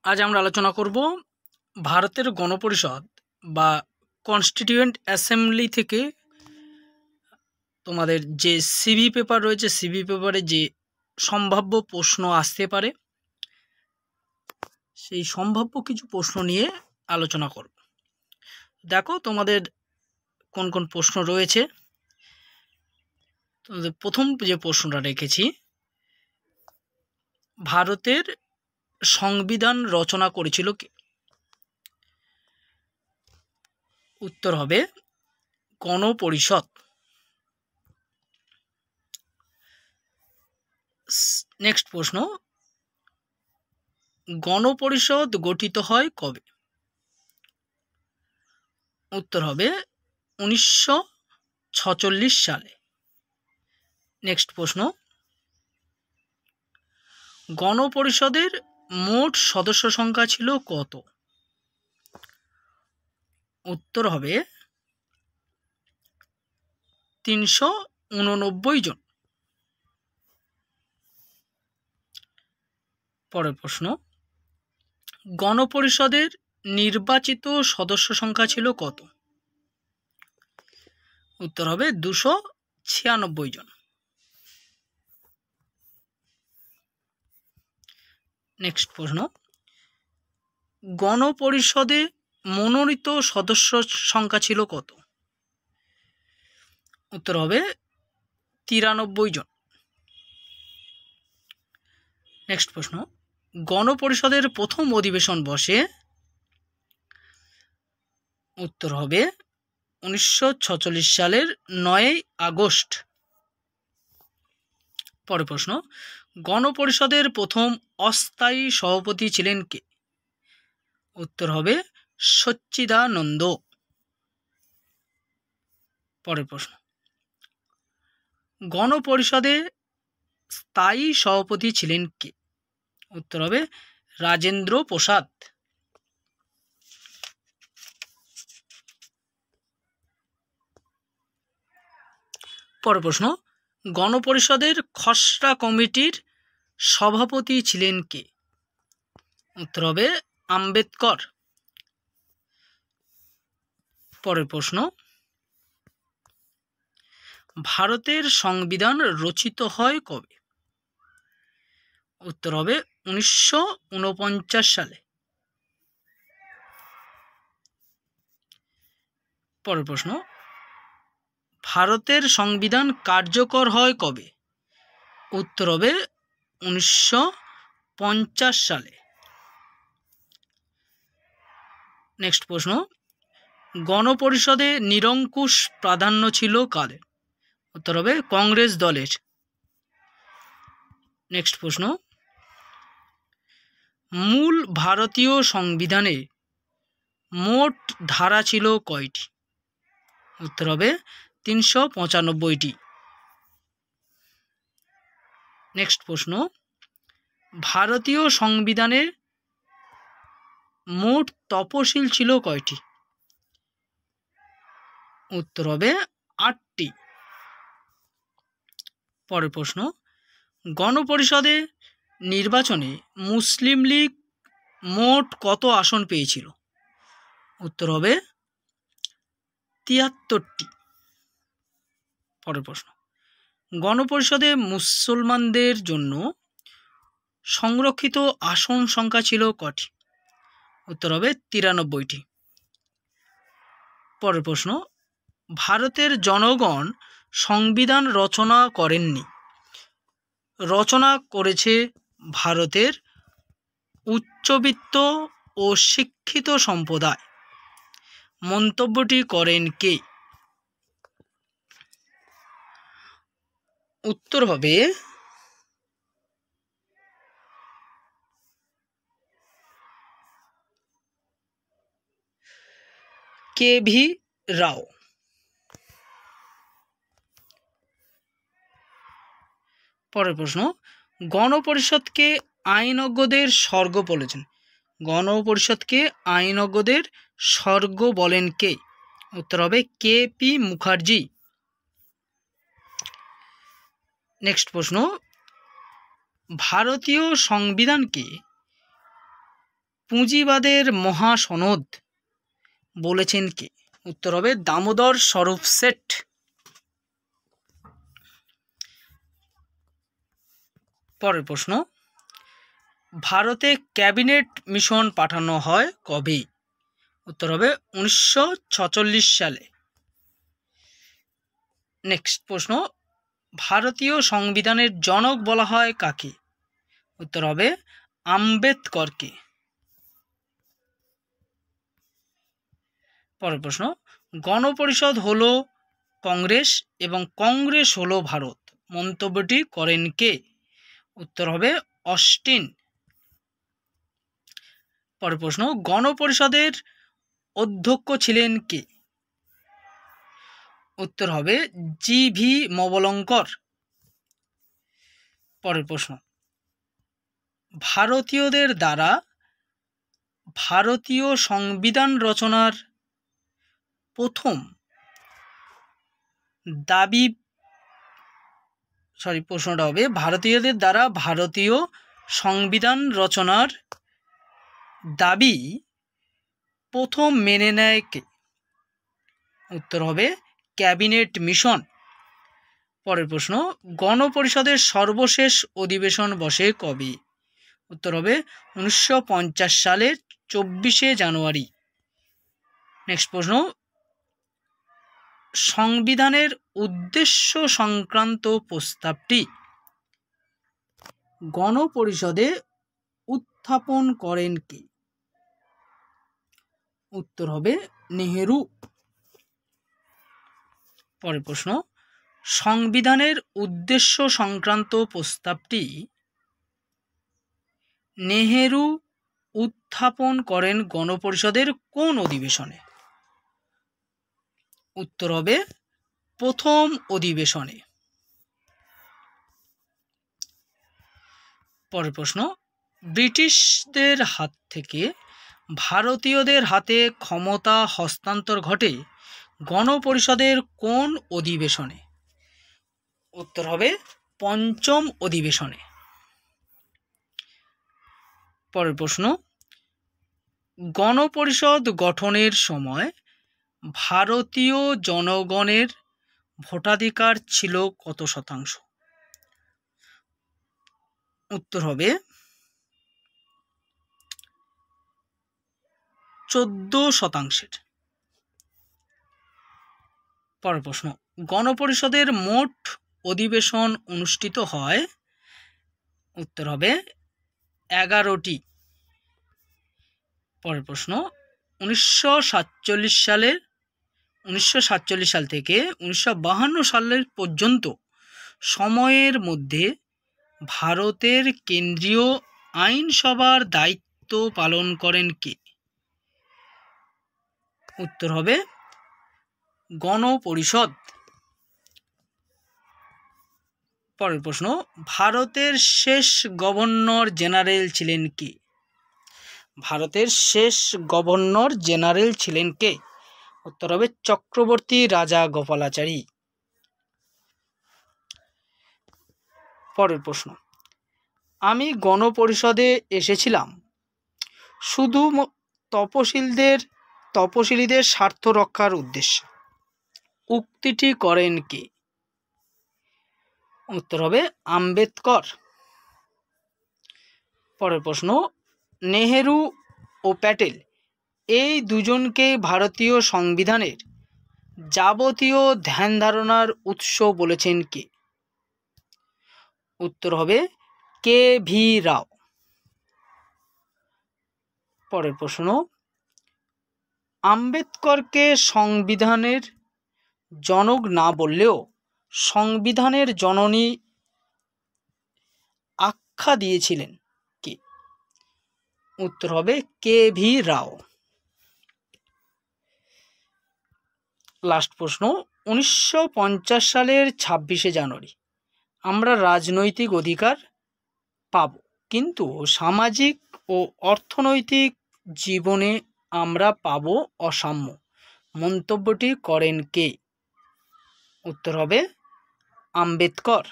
আজ আমরা আলোচনা করব ভারতের গণপরিষদ বা কনস্টিটিউয়েন্ট অ্যাসেম্বলি থেকে তোমাদের যে সিভি পেপার রয়েছে, সিভি পেপারে যে সম্ভাব্য প্রশ্ন আসতে পারে সেই সম্ভাব্য কিছু প্রশ্ন নিয়ে আলোচনা করব। দেখো তোমাদের কোন কোন প্রশ্ন রয়েছে। তোমাদের প্রথম যে প্রশ্নটা রেখেছি, ভারতের সংবিধান রচনা করেছিল কে? উত্তর হবে গণপরিষদ। নেক্সট প্রশ্ন, গণপরিষদ গঠিত হয় কবে? উত্তর হবে 1946 সালে। নেক্সট প্রশ্ন, গণপরিষদের মোট সদস্য সংখ্যা ছিল কত? উত্তর হবে 389 জন। পরের প্রশ্ন, গণপরিষদের নির্বাচিত সদস্য সংখ্যা ছিল কত? উত্তর হবে 296 জন। নেক্সট প্রশ্ন, গণপরিষদে মনোনীত সদস্য সংখ্যা ছিল কত? উত্তর হবে 93 জন। নেক্সট প্রশ্ন, গণপরিষদের প্রথম অধিবেশন বসে? উত্তর হবে 1946 সালের 9 আগস্ট। পরের প্রশ্ন, গণপরিষদের প্রথম অস্থায়ী সভাপতি ছিলেন কে? উত্তর হবে সচ্চিদানন্দ। পরের প্রশ্ন, গণপরিষদে স্থায়ী সভাপতি ছিলেন কে? উত্তর হবে রাজেন্দ্র প্রসাদ। পরের প্রশ্ন, গণপরিষদের খসড়া কমিটির সভাপতি ছিলেন কে? উত্তর হবে আম্বেদকর। পরের প্রশ্ন, ভারতের সংবিধান রচিত হয় কবে? উত্তর হবে 1949 সালে। পরের প্রশ্ন, ভারতের সংবিধান কার্যকর হয় কবে? উত্তর হবে 1950 সালে। নেক্সট প্রশ্ন, গণপরিষদে নিরঙ্কুশ প্রাধান্য ছিল কাদের? উত্তর হবে কংগ্রেস দলের। নেক্সট প্রশ্ন, মূল ভারতীয় সংবিধানে মোট ধারা ছিল কয়টি? উত্তর হবে 395টি। নেক্সট প্রশ্ন, ভারতীয় সংবিধানে মোট তফসিল ছিল কয়টি? উত্তর হবে 8টি। পরের প্রশ্ন, গণপরিষদে নির্বাচনে মুসলিম লীগ মোট কত আসন পেয়েছিল? উত্তর হবে 73টি। পরের প্রশ্ন, গণপরিষদে মুসলমানদের জন্য সংরক্ষিত আসন সংখ্যা ছিল কটি? উত্তর হবে 93টি। পরের প্রশ্ন, ভারতের জনগণ সংবিধান রচনা করেননি, রচনা করেছে ভারতের উচ্চবিত্ত ও শিক্ষিত সম্প্রদায়। মন্তব্যটি করেন কে? উত্তর হবে কে.ভি. রাও। পরের প্রশ্ন, গণপরিষদকে আইনজ্ঞদের স্বর্গ বলেছেন। গণপরিষদকে আইনজ্ঞদের স্বর্গ বলেন কে? উত্তর হবে কে.পি. মুখার্জি। নেক্সট প্রশ্ন, ভারতীয় সংবিধানকে পুঁজিবাদের মহাসনদ বলেছেন কে? উত্তর হবে দামোদর স্বরূপ শেঠ। পরের প্রশ্ন, ভারতে ক্যাবিনেট মিশন পাঠানো হয় কবে? উত্তর হবে 1946 সালে। নেক্সট প্রশ্ন, ভারতীয় সংবিধানের জনক বলা হয় কাকে? উত্তর হবে আম্বেদকরকে। পরের প্রশ্ন, গণপরিষদ হলো কংগ্রেস এবং কংগ্রেস হলো ভারত মন্তব্যটি করেন কে? উত্তর হবে অস্টিন। পরের প্রশ্ন, গণপরিষদের অধ্যক্ষ ছিলেন কে? উত্তর হবে জি.ভি. মবলঙ্কর। পরের প্রশ্ন, ভারতীয়দের দ্বারা ভারতীয় সংবিধান রচনার প্রথম দাবি প্রশ্নটা হবে ভারতীয়দের দ্বারা ভারতীয় সংবিধান রচনার দাবি প্রথম মেনে নেয় কে? উত্তর হবে ক্যাবিনেট মিশন। পরের প্রশ্ন, গণপরিষদের সর্বশেষ অধিবেশন বসে কবে? উত্তর হবে 1950 সালের 24শে জানুয়ারি। নেক্সট প্রশ্ন, সংবিধানের উদ্দেশ্য সংক্রান্ত প্রস্তাবটি গণপরিষদে উত্থাপন করেন কে? উত্তর হবে নেহেরু। পরের প্রশ্ন, সংবিধানের উদ্দেশ্য সংক্রান্ত প্রস্তাবটি নেহেরু উত্থাপন করেন গণপরিষদের কোন অধিবেশনে? উত্তর হবে প্রথম অধিবেশনে। পরের প্রশ্ন, ব্রিটিশদের হাত থেকে ভারতীয়দের হাতে ক্ষমতা হস্তান্তর ঘটে গণপরিষদের কোন অধিবেশনে? উত্তর হবে পঞ্চম অধিবেশনে। পরের প্রশ্ন, গণপরিষদ গঠনের সময় ভারতীয় জনগণের ভোটাধিকার ছিল কত শতাংশ? উত্তর হবে 14%। পরের প্রশ্ন, গণপরিষদের মোট অধিবেশন অনুষ্ঠিত হয়? উত্তর হবে 11টি। পরের প্রশ্ন, 1947 সাল থেকে 1952 সালের পর্যন্ত সময়ের মধ্যে ভারতের কেন্দ্রীয় আইনসভার দায়িত্ব পালন করেন কে? উত্তর হবে গণপরিষদ। পরের প্রশ্ন, ভারতের শেষ গভর্নর জেনারেল ছিলেন কে? ভারতের শেষ গভর্নর জেনারেল ছিলেন কে? উত্তর হবে চক্রবর্তী রাজা গোপালাচারী। পরের প্রশ্ন, আমি গণপরিষদে এসেছিলাম শুধু তপশিলীদের স্বার্থ রক্ষার উদ্দেশ্যে উক্তিটি করেন কে? উত্তর হবে আম্বেদকর। পরের প্রশ্ন, নেহেরু ও প্যাটেল এই দুজনকে ভারতীয় সংবিধানের যাবতীয় ধ্যান ধারণার উৎস বলেছেন কে? উত্তর হবে কে.ভি. রাও। পরের প্রশ্ন, আম্বেদকরকে সংবিধানের জনক না বললেও সংবিধানের জননী আখ্যা দিয়েছিলেন কে? উত্তর হবে কে.ভি. রাও। লাস্ট প্রশ্ন, 1950 সালের 26শে জানুয়ারি আমরা রাজনৈতিক অধিকার পাব, কিন্তু সামাজিক ও অর্থনৈতিক জীবনে আমরা পাব অসাম্য মন্তব্যটি করেন কে? উত্তর হবে আম্বেদকর।